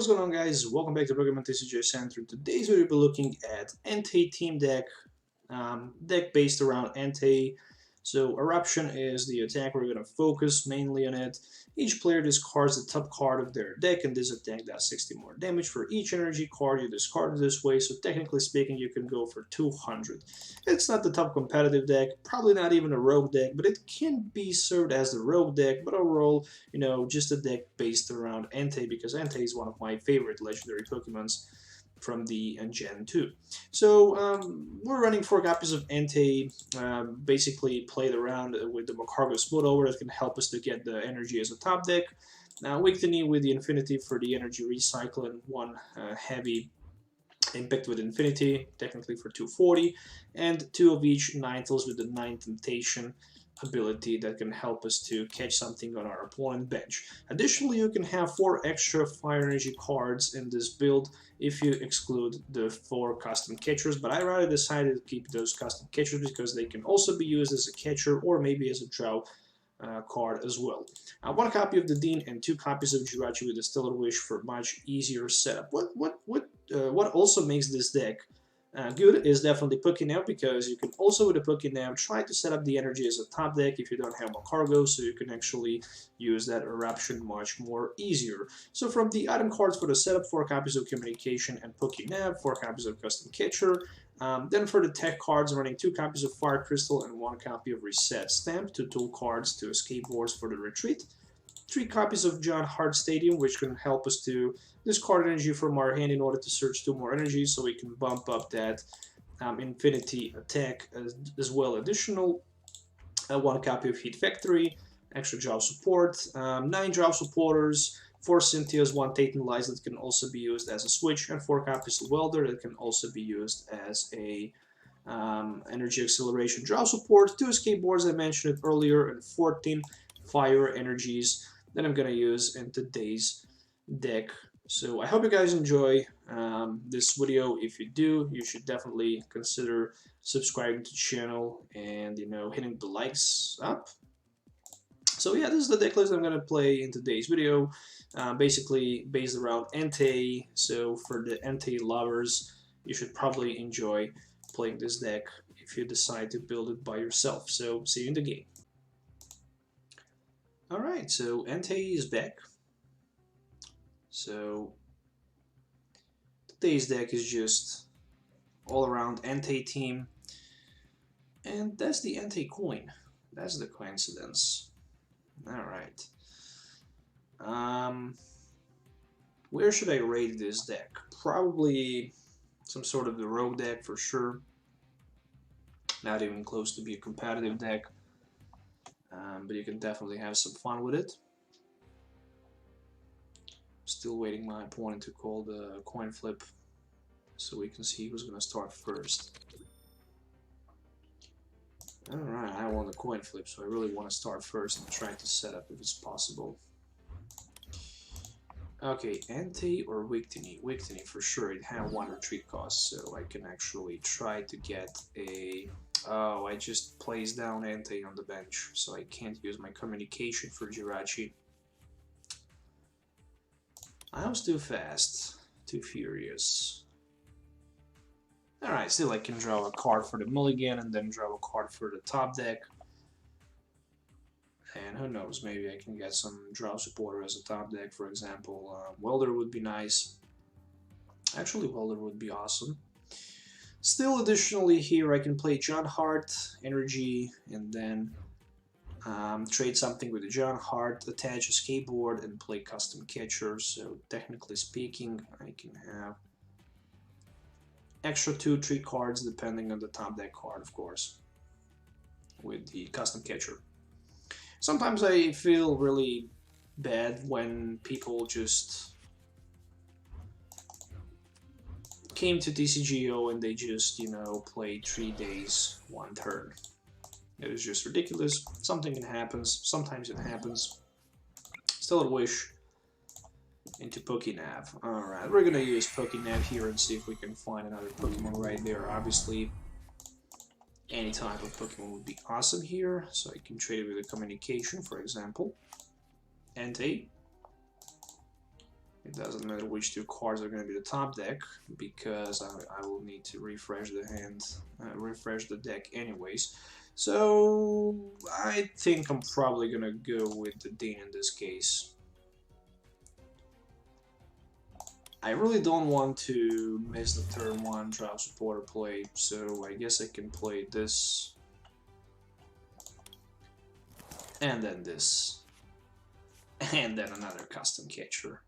what's going on, guys? Welcome back to Pokemon TCG Center. Today's video we'll be looking at Entei team deck, deck based around Entei. So Eruption is the attack. We're going to focus mainly on it. Each player discards the top card of their deck, and this attack does 60 more damage for each energy card you discard this way. So technically speaking, you can go for 200. It's not the top competitive deck, probably not even a rogue deck, but it can be served as the rogue deck. But overall, just a deck based around Entei, because Entei is one of my favorite legendary Pokemons from the Gen 2. So we're running 4 copies of Entei, basically played around with the Macargo Smooth that can help us to get the energy as a top deck. Now Wictony with the Infinity for the energy recycle, and 1 heavy Impact with Infinity, technically for 240, and 2 of each Ninetales with the 9 Temptation ability that can help us to catch something on our opponent bench. Additionally, you can have 4 extra fire energy cards in this build if you exclude the 4 custom catchers, but I rather decided to keep those custom catchers because they can also be used as a catcher or maybe as a draw card as well. 1 copy of the Dean and 2 copies of Jirachi with the Stellar Wish for much easier setup. What also makes this deck good is definitely Pokénav, because you can also with a Pokénav try to set up the energy as a top deck if you don't have a cargo, so you can actually use that Eruption much more easier. So from the item cards for the setup, 4 copies of Communication and Pokénav, 4 copies of Custom Catcher. Then for the tech cards, running 2 copies of Fire Crystal and 1 copy of Reset Stamp, 2 tool cards, 2 escape boards for the retreat. 3 copies of John Hart Stadium, which can help us to discard energy from our hand in order to search 2 more energies, so we can bump up that Infinity attack as well. Additional 1 copy of Heat Factory, extra draw support, 9 draw supporters, 4 Cynthia's, 1 Titan Lies that can also be used as a switch, and 4 copies of Welder that can also be used as a energy acceleration draw support, 2 escape boards I mentioned it earlier, and 14 fire energies that I'm going to use in today's deck. So I hope you guys enjoy this video. If you do, you should definitely consider subscribing to the channel and hitting the likes up. So yeah, this is the deck list I'm going to play in today's video, basically based around Entei. So for the Entei lovers, you should probably enjoy playing this deck if you decide to build it by yourself. So see you in the game. Alright, so Entei is back. So today's deck is just all around Entei team. And that's the Entei coin. That's the coincidence. Alright. Where should I rate this deck? Probably some sort of the rogue deck for sure. Not even close to be a competitive deck. But you can definitely have some fun with it. Still waiting my opponent to call the coin flip so we can see who's going to start first. Alright, I want the coin flip, so I really want to start first and try to set up if it's possible. Okay, Entei or Wictony? Wictony for sure. It had 1 retreat cost, so I can actually try to get a... Oh, I just placed down Entei on the bench, so I can't use my communication for Jirachi. I was too fast, too furious. Alright, still I can draw a card for the mulligan and then draw a card for the top deck. And who knows, maybe I can get some draw supporter as a top deck, for example. Welder would be nice. Actually, Welder would be awesome. Still, additionally here, I can play John Hart, Energy, and then trade something with the John Hart, attach a skateboard, and play Custom Catcher. So, technically speaking, I can have extra 2-3 cards, depending on the top deck card, of course, with the Custom Catcher. Sometimes I feel really bad when people just came to TCGO and they just, played 3 days, 1 turn. It is just ridiculous. Something happens. Sometimes it happens. Still a wish into Pokénav. Alright, we're gonna use Pokénav here and see if we can find another Pokemon right there. Obviously, any type of Pokemon would be awesome here. So I can trade it with a communication, for example. Entei. It doesn't matter which two cards are going to be the top deck, because I will need to refresh the hand, refresh the deck anyways. So I think I'm probably going to go with the Dean in this case. I really don't want to miss the turn 1 drop supporter play, so I guess I can play this. And then this. And then another custom catcher.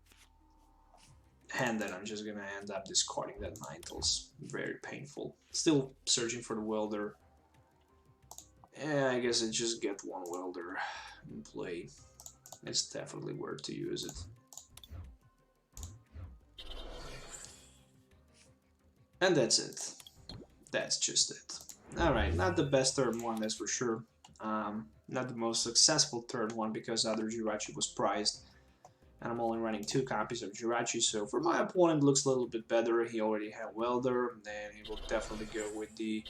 And then I'm just gonna end up discarding that Ninetales. Very painful. Still searching for the welder. Yeah, I guess I just get one welder in play. It's definitely worth to use it. And that's it. That's just it. Alright, not the best turn 1, that's for sure. Not the most successful turn 1 because other Jirachi was prized. And I'm only running 2 copies of Jirachi, so for my opponent it looks a little bit better. He already had Welder, then he will definitely go with the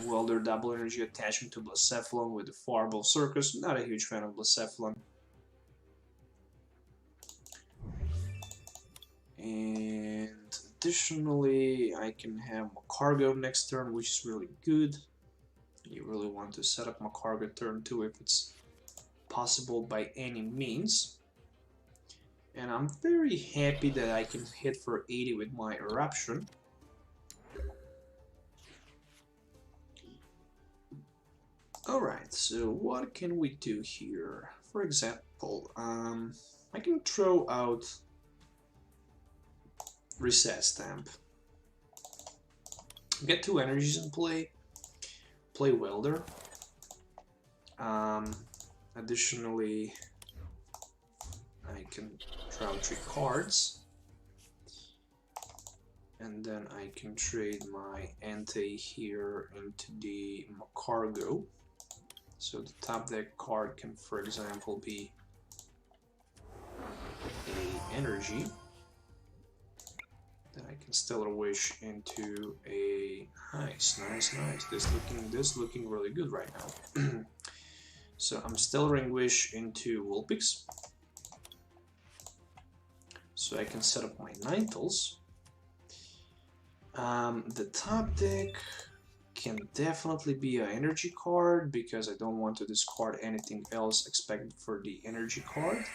Welder double energy attachment to Blacephalon with the Fireball Circus. Not a huge fan of Blacephalon. And additionally, I can have Macargo next turn, which is really good. You really want to set up Macargo turn 2 if it's possible by any means. And I'm very happy that I can hit for 80 with my Eruption. Alright, so what can we do here? For example, I can throw out Reset Stamp. Get 2 energies in play. Play Welder. Additionally, I can draw 3 cards. And then I can trade my Entei here into the Macargo. So the top deck card can, for example, be a energy. Then I can Stellar Wish into a nice. This looking really good right now. So I'm Stellaring Wish into Vulpix. So I can set up my Ninetales. The top deck can definitely be an energy card because I don't want to discard anything else expected for the energy card.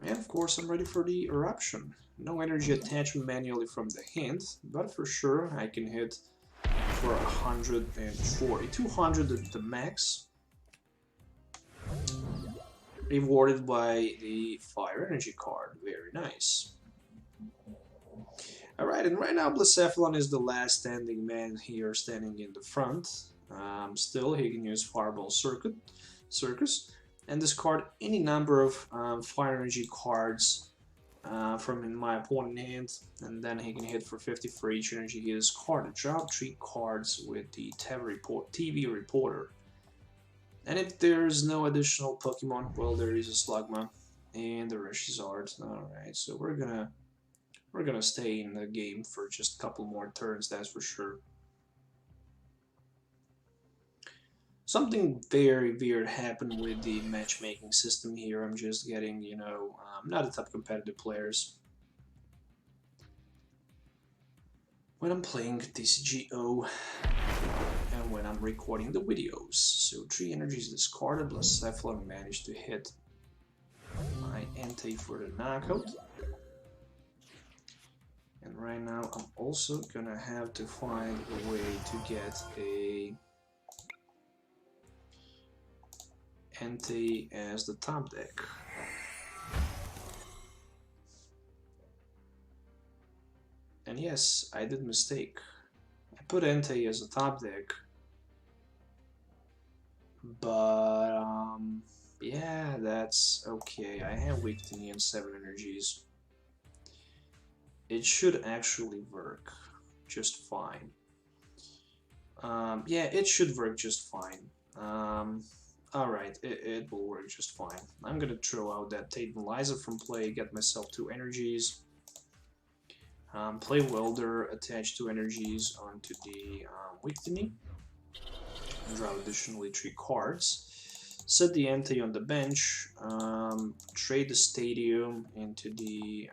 And of course I'm ready for the Eruption. No energy attachment manually from the hand, but for sure I can hit for 140, 200 at the max. Rewarded by the Fire Energy card, very nice. Alright, and right now Blacephalon is the last standing man here, standing in the front. Still, he can use Fireball Circus, and discard any number of Fire Energy cards from in my opponent's hand, and then he can hit for 50 for each energy he discarded. Drop 3 cards with the TV Reporter. And if there's no additional Pokemon, well, there is a Slugma and the Reshizard. Alright, so we're gonna stay in the game for just a couple more turns, that's for sure. Something very weird happened with the matchmaking system here. I'm just getting, you know, not the top competitive players. When I'm playing TCGO and when I'm recording the videos. So 3 energies discarded, Blacephalon managed to hit my Entei for the knockout. And right now I'm also gonna have to find a way to get a Entei as the top deck. And yes, I did mistake. I put Entei as the top deck. But yeah, that's okay. I have Weakening and 7 energies. It should actually work just fine. Yeah, it should work just fine. Alright, it will work just fine. I'm gonna throw out that Tantalizer from play, get myself 2 energies. Play Welder, attach 2 energies onto the Weakening. And draw additionally 3 cards. set the Entei on the bench, trade the Stadium into the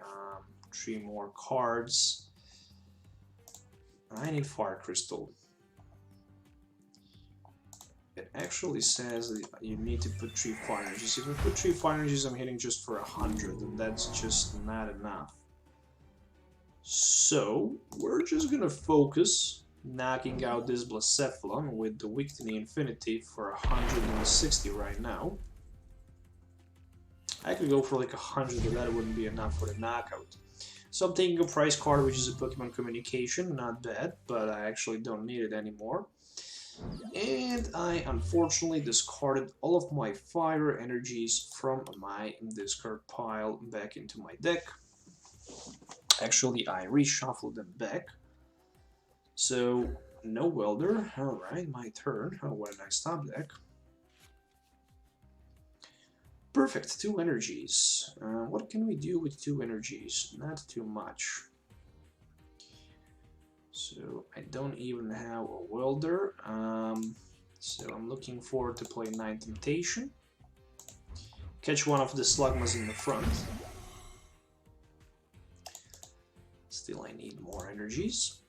3 more cards. I need Fire Crystal. It actually says that you need to put 3 Fire Energies. If I put 3 Fire Energies, I'm hitting just for 100, and that's just not enough. So, we're just gonna focus knocking out this Blacephalon with the Victini Infinity for 160 right now. I could go for like 100, but that wouldn't be enough for the knockout. So I'm taking a prize card, which is a Pokemon Communication, not bad, but I actually don't need it anymore. And I unfortunately discarded all of my fire energies from my discard pile back into my deck. Actually, I reshuffled them back. So, no welder. Alright, my turn. Oh, what a nice top deck. Perfect, 2 energies. What can we do with 2 energies? Not too much. So I don't even have a welder. So I'm looking forward to play Night Temptation. Catch one of the Slugmas in the front. Still I need more energies.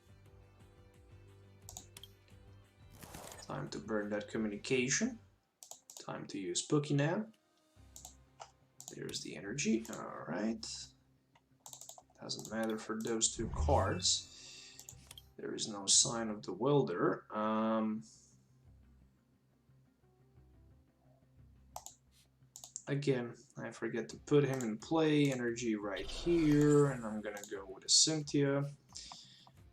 Time to burn that communication. Time to use Pokénap. There's the energy. Alright. Doesn't matter for those 2 cards. There is no sign of the welder. Again, I forget to put him in play. Energy right here, and I'm gonna go with a Cynthia.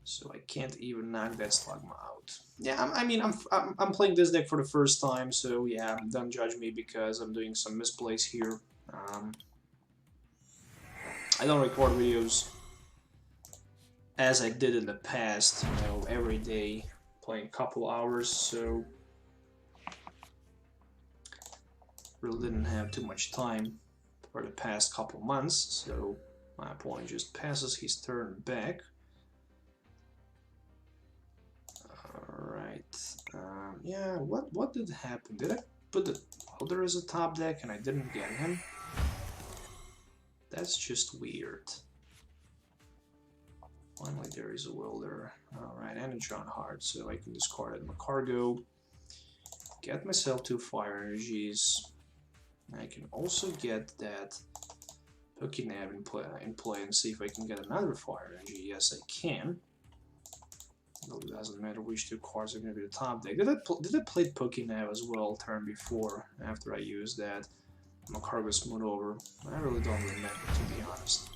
So I can't even knock that Slugma out. Yeah, I'm playing this deck for the first time, so yeah, don't judge me because I'm doing some misplays here. I don't record videos as I did in the past, you know, every day, playing a couple hours, so really didn't have too much time for the past couple months, so my opponent just passes his turn back. Alright, yeah, what did happen? Did I put the welder as a top deck and I didn't get him? That's just weird. Finally, there is a welder. Alright, and a John Hart, so I can discard it in my cargo. Get myself 2 fire energies. I can also get that Pokénap in play and see if I can get another fire energy. Yes, I can. Though it doesn't matter which 2 cards are going to be the top deck. Did I play Pokénap as well turn before, after I used that? My cargo smooth over. I really don't remember, to be honest.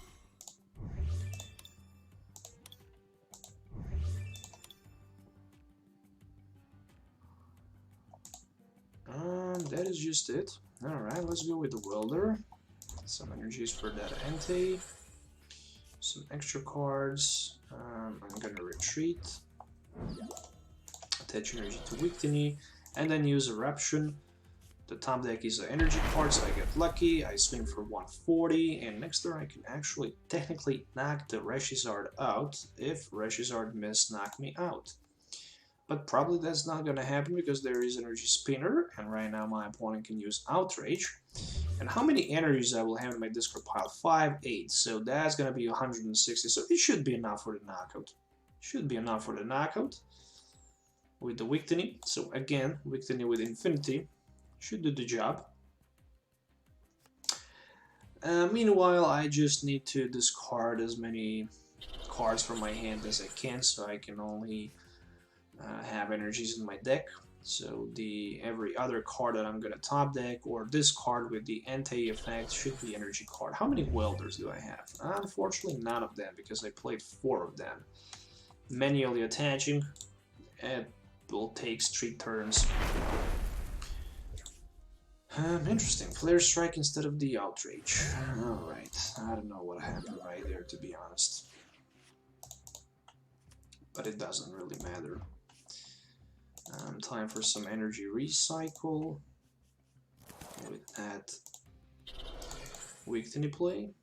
That is just it. Alright, let's go with the welder. Some energies for that Entei. Some extra cards. I'm gonna retreat. Attach energy to Victini. And then use Eruption. The top deck is an energy card, so I get lucky. I swing for 140. And next turn I can actually technically knock the Reshizard out if Reshizard knock me out. But probably that's not going to happen because there is Energy Spinner, and right now my opponent can use Outrage. And how many energies I will have in my discard pile? 5, 8, so that's going to be 160, so it should be enough for the knockout. Should be enough for the knockout with the Victini. So again, Victini with Infinity should do the job. Meanwhile, I just need to discard as many cards from my hand as I can, so I can only have energies in my deck. So every other card that I'm gonna top deck, or this card with the Entei effect, should be energy card. How many welders do I have? Unfortunately, none of them, because I played 4 of them. Manually attaching, it will take 3 turns. Interesting. Flare Strike instead of the Outrage. Alright, I don't know what happened right there, to be honest. But it doesn't really matter. Time for some energy recycle with that Victini play.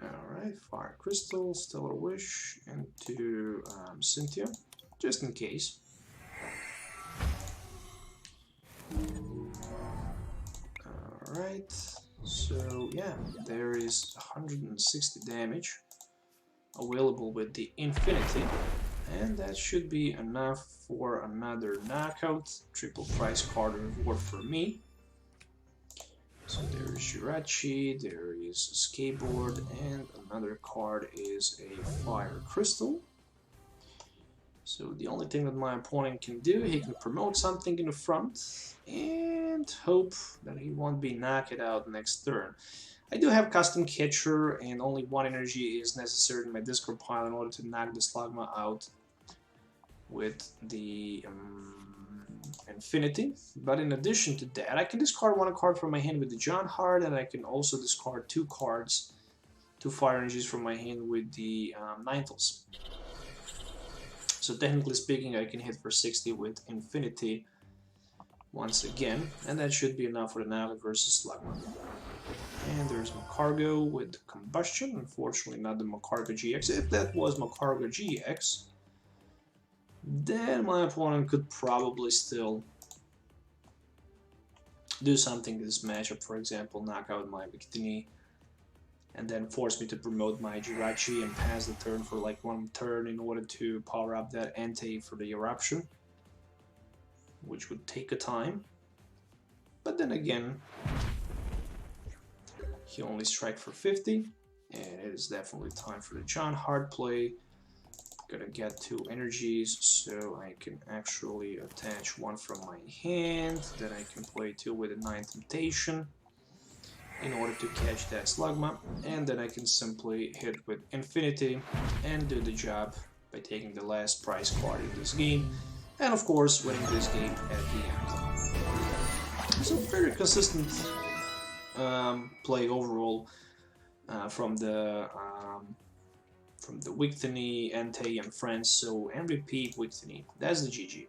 Alright, Fire Crystal, Stellar Wish, into Cynthia, just in case. Alright, so yeah, there is 160 damage available with the Infinity, and that should be enough for another knockout. Triple price card reward for me. So there is Jirachi, there is a skateboard, and another card is a fire crystal. So the only thing that my opponent can do, he can promote something in the front and hope that he won't be knocked out next turn. I do have custom catcher, and only one energy is necessary in my discard pile in order to knock the Slugma out with the Infinity. But in addition to that, I can discard one card from my hand with the John Hart, and I can also discard two fire energies from my hand with the Ninetales. So technically speaking, I can hit for 60 with Infinity once again, and that should be enough for the knockout versus Slugma. And there's Macargo with Combustion. Unfortunately, not the Macargo GX. If that was Macargo GX, then my opponent could probably still do something in this matchup. For example, knock out my Victini, and then force me to promote my Jirachi and pass the turn for like one turn in order to power up that Entei for the Eruption, which would take a time. But then again, he only strike for 50, and it is definitely time for the John Hart play. Gonna get two energies, so I can actually attach one from my hand, then I can play two with a 9 Temptation in order to catch that Slugma, and then I can simply hit with Infinity and do the job by taking the last prize card in this game, and of course winning this game at the end. So very consistent play overall from the Victini, Entei, and friends. So MVP Victini, that's the GG.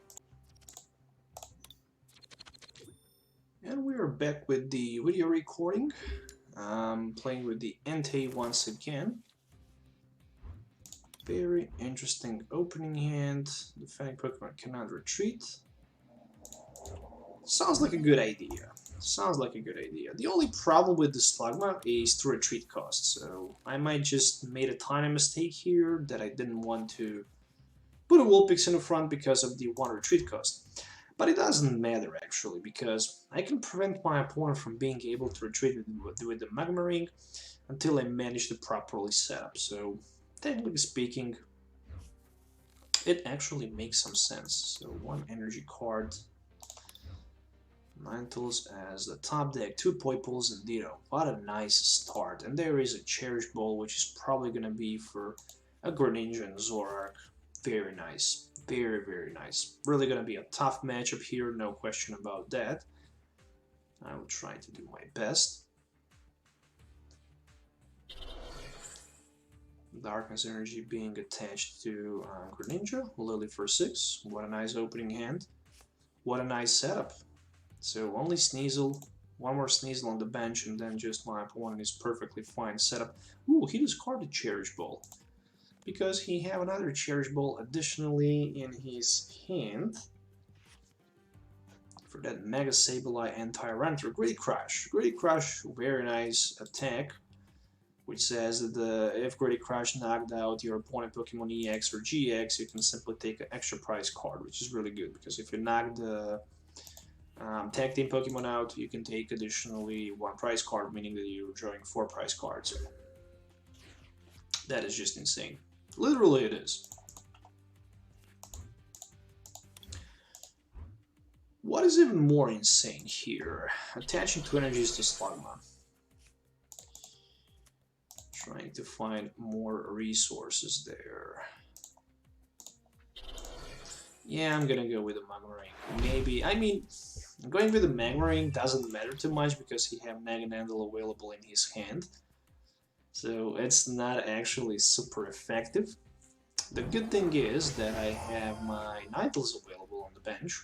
And we are back with the video recording, playing with the Entei once again. Very interesting opening hand. Defending Pokemon cannot retreat. Sounds like a good idea. Sounds like a good idea. The only problem with the Slugma is the retreat cost, so I might just made a tiny mistake here that I didn't want to put a Vulpix in the front because of the 1 retreat cost. But it doesn't matter actually, because I can prevent my opponent from being able to retreat with the Magma Ring until I manage to properly set up. So technically speaking, it actually makes some sense. So 1 energy card, Ninetales as the top deck, 2 Poipoles and Ditto. What a nice start. And there is a Cherish Ball, which is probably going to be for a Greninja and Zoroark. Very nice. Very, very nice. Really going to be a tough matchup here, no question about that. I will try to do my best. Darkness Energy being attached to Greninja. Lily for 6. What a nice opening hand. What a nice setup. So only Sneasel, one more Sneasel on the bench, and then just my opponent is perfectly fine setup. Ooh, he discarded Cherish Ball, because he have another Cherish Ball additionally in his hand for that Mega Sableye and Tyranitar. Great Crush. Great Crush, very nice attack, which says that if Great Crush knocked out your opponent Pokemon EX or GX, you can simply take an extra prize card, which is really good, because if you knock the tag team Pokemon out, you can take additionally 1 prize card, meaning that you're drawing 4 prize cards. That is just insane. Literally it is. What is even more insane here? Attaching 2 energies to Slugma. Trying to find more resources there. Yeah, I'm gonna go with the Magma Ring. Maybe, I mean, going with the Magma Ring doesn't matter too much because he have Naganadel available in his hand. So it's not actually super effective. The good thing is that I have my Ninetales available on the bench.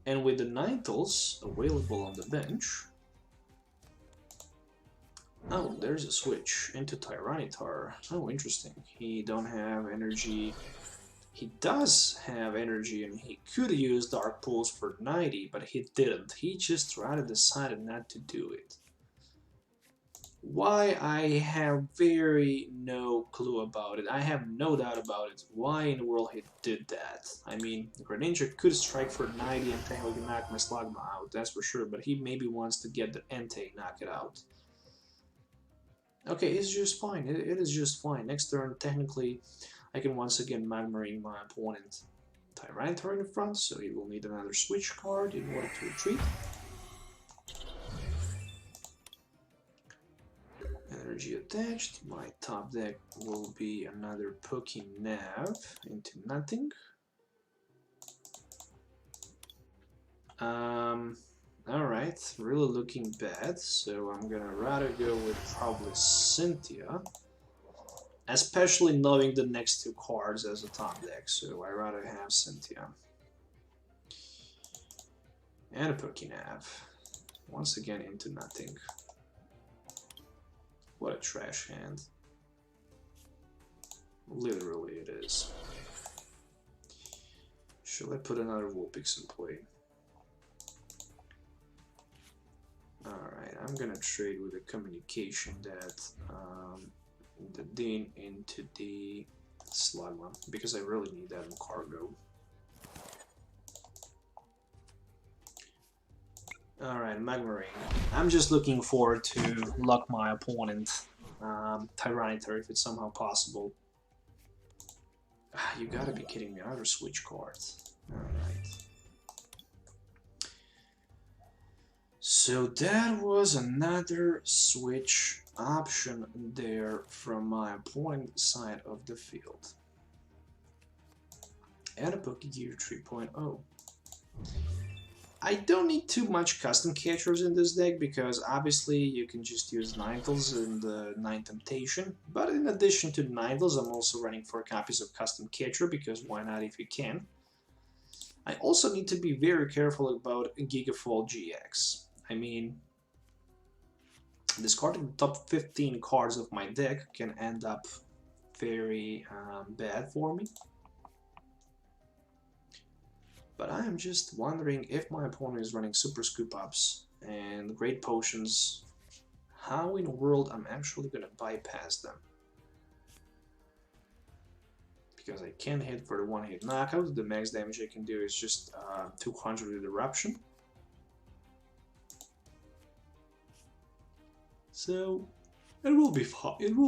And with the Ninetales available on the bench... Oh, there's a switch into Tyranitar. Oh, interesting. He don't have energy to He does have energy and he could use Dark Pulse for 90, but he didn't. He just rather decided not to do it. Why, I have very no clue about it. I have no doubt about it. Why in the world he did that? I mean, Greninja could strike for 90 and technically knock my Slugma out, that's for sure, but he maybe wants to get the Entei, knock it out. Okay, it's just fine. It is just fine. Next turn, technically, I can once again Magmarine my opponent. Tyranitar in the front, so he will need another switch card in order to retreat. Energy attached. My top deck will be another Pokénav into nothing. Alright, really looking bad, so I'm gonna rather go with probably Cynthia. Especially knowing the next two cards as a top deck, so I rather have Cynthia. And a Pokénav. Once again into nothing. What a trash hand. Literally it is. Should I put another Vulpix in play? Alright, I'm gonna trade with a communication that the Dean into the Slugma, because I really need that in cargo. Alright, Magmarine. I'm just looking forward to lock my opponent, Tyranitar, if it's somehow possible. You gotta be kidding me, another switch card. Alright. So that was another switch option there from my opponent's side of the field. And a Pokégear 3.0. I don't need too much custom catchers in this deck because obviously you can just use Ninetales and the Nine Temptation, but in addition to Ninetales I'm also running 4 copies of custom catcher because why not if you can. I also need to be very careful about Gigafall GX. I mean, discarding the top 15 cards of my deck can end up very bad for me. But I am just wondering if my opponent is running Super Scoop Ups and Great Potions, how in the world I'm actually going to bypass them. Because I can't hit for the one-hit knockout, the max damage I can do is just 200 with Eruption. So it will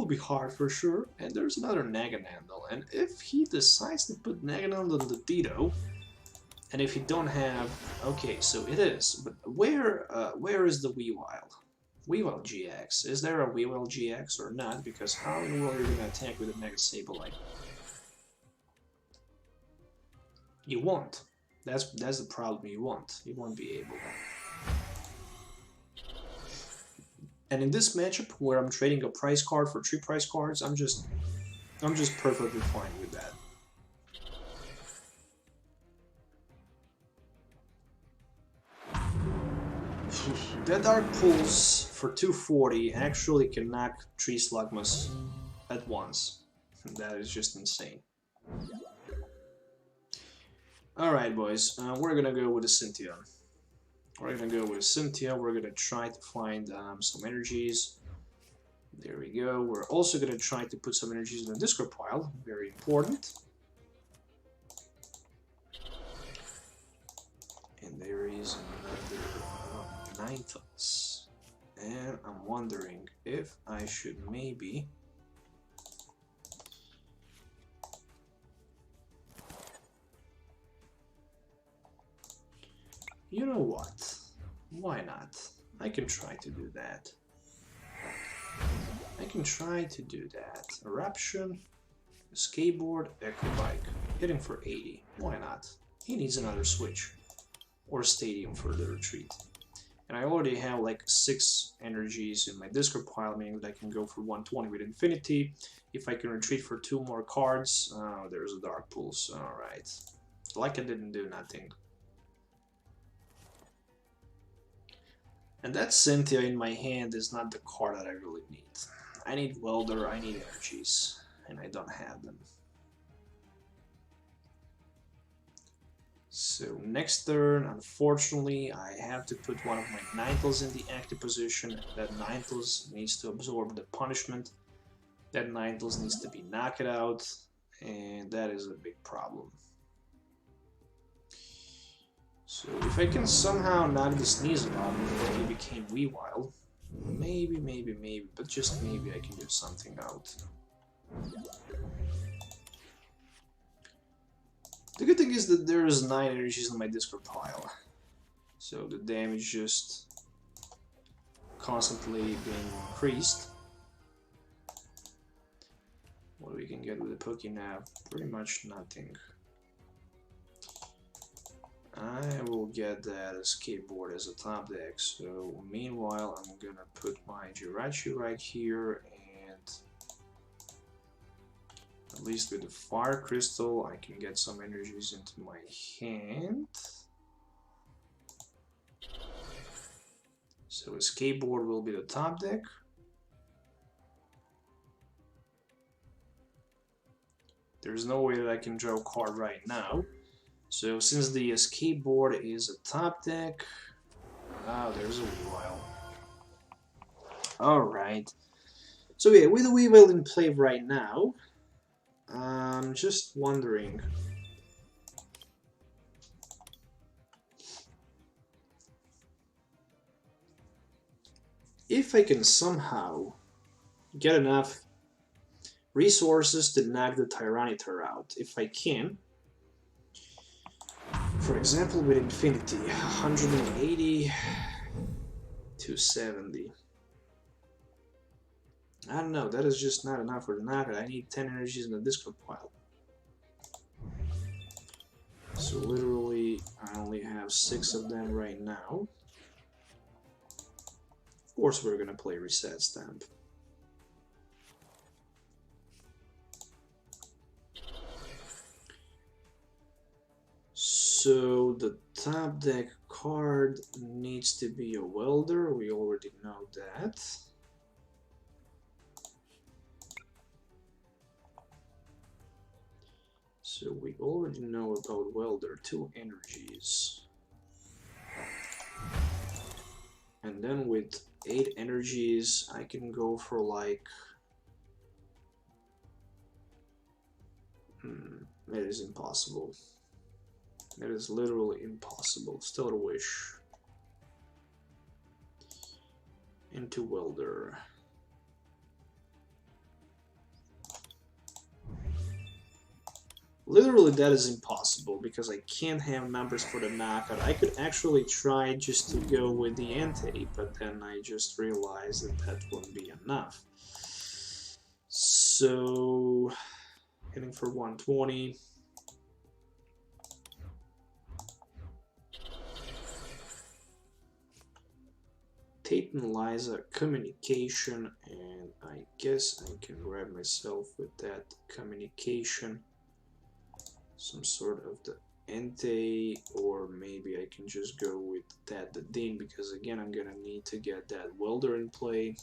be hard for sure, and there's another Naganandel, and if he decides to put Naganandel on the Ditto, and if you don't have, okay, so it is, but where is the Weavile? Weavile GX, is there a Weavile GX or not? Because how in the world are you gonna attack with a Mega Sableye? You won't. That's the problem, you won't be able. And in this matchup, where I'm trading a price card for 3 price cards, I'm just perfectly fine with that. That Dark Pulse for 240 actually can knock 3 Slugmas at once. That is just insane. Alright boys, we're gonna go with a Cynthia. We're gonna try to find some energies. There we go. We're also gonna try to put some energies in the discard pile, very important. And there is another Ninetales. And I'm wondering if I should maybe you know what? Why not? I can try to do that. Eruption, Skateboard, Echo Bike. Hitting for 80. Why not? He needs another switch. Or Stadium for the retreat. And I already have like 6 energies in my discard pile, meaning that I can go for 120 with Infinity. If I can retreat for 2 more cards, there's a Dark Pulse. Alright. Like I didn't do nothing. And that Cynthia in my hand is not the card that I really need. I need Welder, I need energies, and I don't have them. So next turn, unfortunately, I have to put one of my Ninetales in the active position. That Ninetales needs to absorb the punishment. That Ninetales needs to be knocked out, and that is a big problem. So if I can somehow knock the Sneasel out before he became Weavile, maybe, but just maybe I can do something out. The good thing is that there's 9 energies in my discard pile, so the damage just constantly being increased. What we can get with the Pokénav? Pretty much nothing. I will get that skateboard as a top deck, so meanwhile I'm gonna put my Jirachi right here, and at least with the Fire Crystal I can get some energies into my hand. So a skateboard will be the top deck. There's no way that I can draw a card right now. So since the skateboard is a top deck, there's a Weavile. Alright. So yeah, with the Weavile in play right now, I'm just wondering. If I can somehow get enough resources to knock the Tyranitar out. If I can, for example, with Infinity, 180 to 70. I don't know, that is just not enough for the knockout. I need 10 energies in the discard pile. So literally, I only have 6 of them right now. Of course, we're gonna play Reset Stamp. So the top deck card needs to be a welder, we already know that. So we already know about welder, 2 energies. And then with 8 energies I can go for like... It is impossible. It is literally impossible. Stellar Wish into welder. Literally that is impossible because I can't have numbers for the knockout. I could actually try just to go with the Entei, but then I just realized that that wouldn't be enough. So hitting for 120. Tate and Liza communication, and I guess I can grab myself with that communication. Some sort of the Entei, or maybe I can just go with that the Dean, because again I'm gonna need to get that welder in play.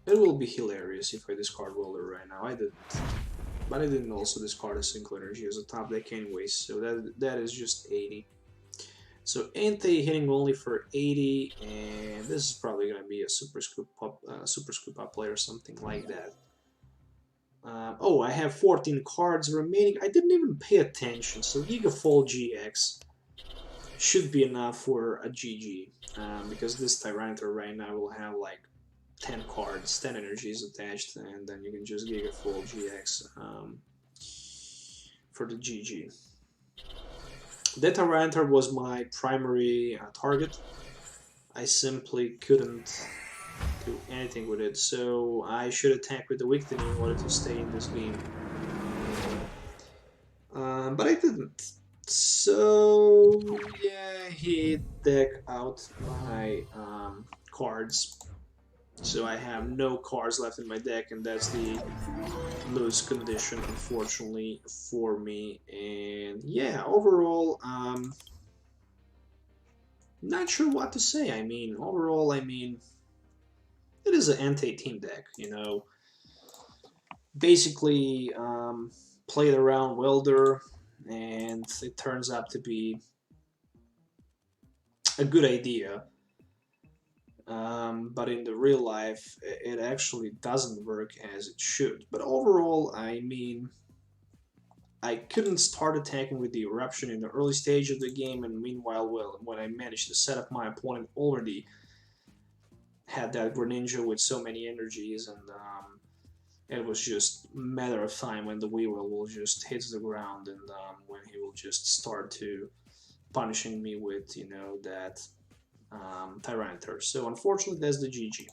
It will be hilarious if I discard welder right now. I didn't. But I didn't also discard a single energy as a top deck anyways, so that is just 80. So Entei hitting only for 80, and this is probably gonna be a super scoop up play or something like that. Oh, I have 14 cards remaining. I didn't even pay attention. So Gigafall GX should be enough for a GG, because this Tyranitar right now will have like 10 cards, 10 energies attached, and then you can just Gigafall GX for the GG. That Tyranitar was my primary target. I simply couldn't do anything with it, so I should attack with the Weakling in order to stay in this game. But I didn't. So yeah, he decked out my cards. So I have no cards left in my deck, and that's the lose condition, unfortunately, for me. And yeah, overall, not sure what to say. I mean, overall, I mean, it is an Entei team deck, you know. Basically, played around Welder, and it turns out to be a good idea. But in the real life, it actually doesn't work as it should. But overall, I mean, I couldn't start attacking with the eruption in the early stage of the game, and meanwhile, well, when I managed to set up, my opponent already had that Greninja with so many energies, and it was just a matter of time when the Weavil will just hit the ground, and when he will just start to punishing me with, you know, that Tyranitar. So unfortunately, that's the GG.